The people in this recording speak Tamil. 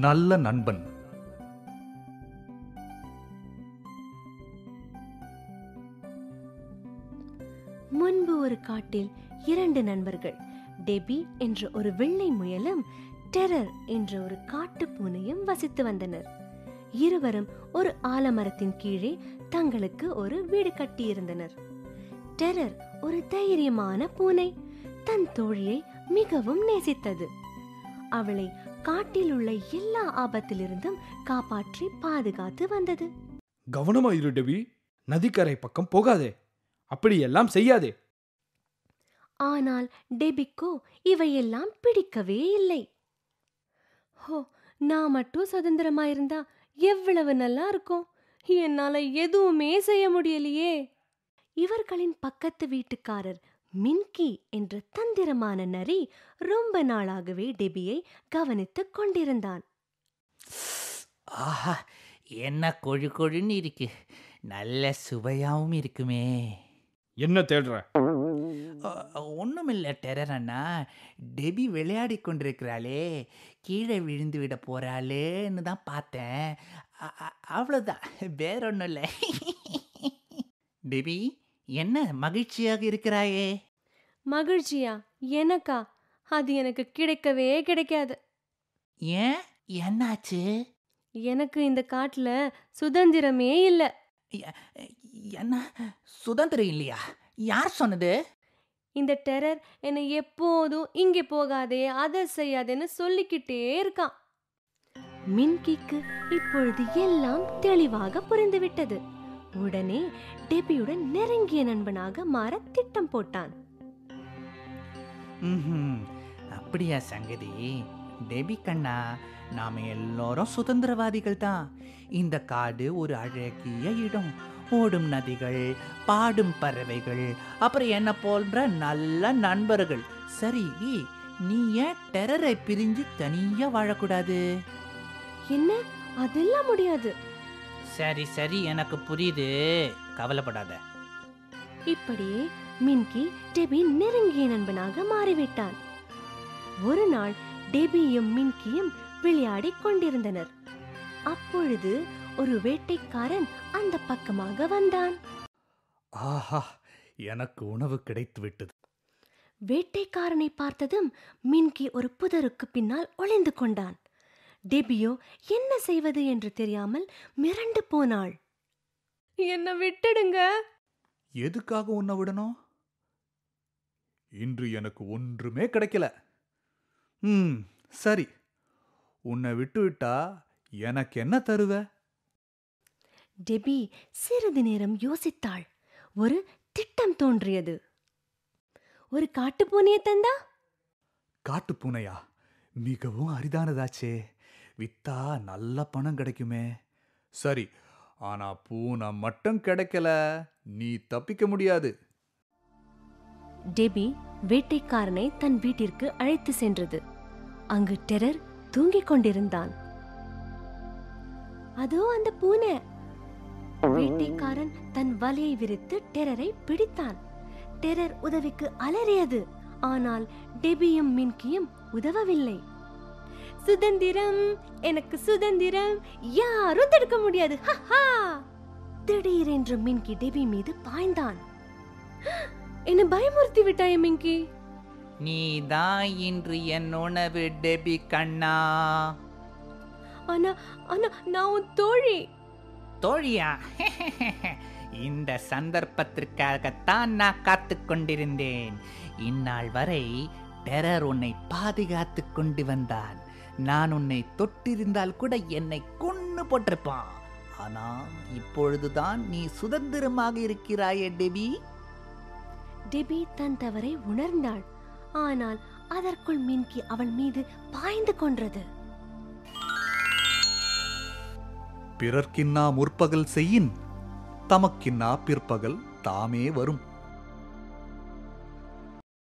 நல்ல நண்பன். முன்பு ஒரு காட்டில் 2 நண்பர்கள், டெபி என்ற ஒரு வெள்ளை முயலும் டெரர் என்ற ஒரு காட்டு பூனையும் வசித்து வந்தனர். இருவரும் ஒரு ஆலமரத்தின் கீழே தங்களுக்கு ஒரு வீடு கட்டியிருந்தனர். டெரர் ஒரு தைரியமான பூனை. தன் தோழியை மிகவும் நேசித்தது. அவளை காட்டில் உள்ள எல்லா ஆபத்திலிருந்தும் காப்பாற்றி பாதுகாத்து வந்தது. கவனமாயிரு டெபி, நதிக்கரை பக்கம் போகாதே, அப்படியெல்லாம் செய்யாதே. ஆனால் டெபிக்கோ இவையெல்லாம் பிடிக்கவே இல்லை. ஹோ, நான் மட்டும் சுதந்திரமாயிருந்தா எவ்வளவு நல்லா இருக்கும். என்னால எதுவுமே செய்ய முடியலையே. இவர்களின் பக்கத்து வீட்டுக்காரர் மின்கி என்ற தந்திரமான நரி ரொம்ப நாளாகவே டெபியை கவனித்துக் கொண்டிருந்தான். ஆஹா, என்ன கொழு கொழுன்னு இருக்கு, நல்ல சுவையாவும் இருக்குமே. என்ன தேடுற? ஒன்றுமில்லை டெரர் அண்ணா, டெபி விளையாடி கொண்டிருக்கிறாளே, கீழே விழுந்து விட போறாளேன்னு தான் பார்த்தேன். அவ்வளோதான், வேற ஒன்றும் இல்லை. டெபி, என்ன மகிழ்ச்சியாக இருக்கிறாயே? மகிழ்ச்சியா? எனக்கா? அது எனக்கு கிடைக்கவே கிடைக்காது. ஏன், என்னாச்சு? எனக்கு இந்த காட்டுல சுதந்திரமே இல்லை. என்ன சுதந்திரம் இல்லையா? யார் சொன்னது? இந்த டெரர் என்னை எப்போதும் இங்கே போகாதே, அதை செய்யாதேன்னு சொல்லிக்கிட்டே இருக்கான். மின்கிக்கு இப்பொழுது எல்லாம் தெளிவாக புரிந்துவிட்டது. உடனே டெபியுடன் நெருங்கிய நண்பனாக மாற திட்டம் போட்டான். அப்படியா சங்கதி? டெபி கண்ணா, நாம எல்லாரும் சுதந்திரவாதிகள் தான். இந்த காடு ஒரு அழகிய இடம். ஓடும் நதிகள், பாடும் பறவைகள், அப்புறம் என்ன போன்ற நல்ல நண்பர்கள். சரி, நீ ஏன் டெரரை பிரிஞ்சு தனியா வாழக்கூடாது? என்ன, அதெல்லாம் முடியாது. சரி சரி, எனக்கு புரியுது, கவலைப்படாத. இப்படியே மின்கி டெபி நெருங்கிய நண்பனாக மாறிவிட்டான். ஒரு நாள் டெபியும் மின்கியும் விளையாடி கொண்டிருந்தனர். அப்பொழுது ஒரு வேட்டைக்காரன் அந்த பக்கமாக வந்தான். ஆஹா, எனக்கு உணவு கிடைத்து விட்டது. வேட்டைக்காரனை பார்த்ததும் மின்கி ஒரு புதருக்கு பின்னால் ஒளிந்து கொண்டான். டெபியோ என்ன செய்வது என்று தெரியாமல் மிரண்டு போனாள். என்ன விட்டுடுங்க. எதுக்காக உன்னை விடணும்? இன்று எனக்கு ஒன்றுமே கிடைக்கல. சரி, உன்னை விட்டுவிட்டா எனக்கு என்ன தருவ? டெபி சிறிது நேரம் யோசித்தாள். ஒரு திட்டம் தோன்றியது. ஒரு காட்டுப்பூனையை தந்தா? காட்டுப்பூனையா? மிகவும் அரிதானதாச்சே. வித்தா நல்ல பணம் கிடைக்குமே. சரி, ஆனா பூனை மட்டும் கிடைக்கல, நீ தப்பிக்க முடியாது. டெபி வேட்டைக்காரனை தன் வீட்டிற்கு அழைத்து சென்றது. அங்கு டெரர் தூங்கிக் கொண்டிருந்தான். அதோ அந்த பூனை. வேட்டைக்காரன் தன் வலையை விரித்து டெரரை பிடித்தான். டெரர் உதவிக்கு அலறியது. ஆனால் டெபியும் மின்கியும் உதவவில்லை. சுதந்திரம், எனக்கு சுதந்திரம், யாரும் தடுக்க முடியாது. திடீரென்று மின்கி டெபி மீது பாய்ந்தான். என்ன பயமுறுத்தி விட்டாய மின்கி. நீ தான் இன்று என் உணவு டெபி கண்ணா. ஆனா ஆனா நான் உன் தோழி. தோழியா? இந்த சந்தர்ப்பத்திற்காகத்தான் நான் காத்து கொண்டிருந்தேன். இந்நாள் வரை டெரர் உன்னை பாதுகாத்து கொண்டு வந்தான். நான் உன்னை தொட்டிருந்தால் கூட என்னை கொன்னு போட்டிருப்பான். ஆனா இப்பொழுதுதான் நீ சுதந்திரமாக இருக்கிறாயே டெபி. டெபி தன் தவறை உணர்ந்தாள். ஆனால் அதற்குள் மின்கி அவள் மீது பாய்ந்து கொன்றது. பிறர்க்கின்னா முற்பகல் செய்யின், தமக்கின்னா பிற்பகல் தாமே வரும்.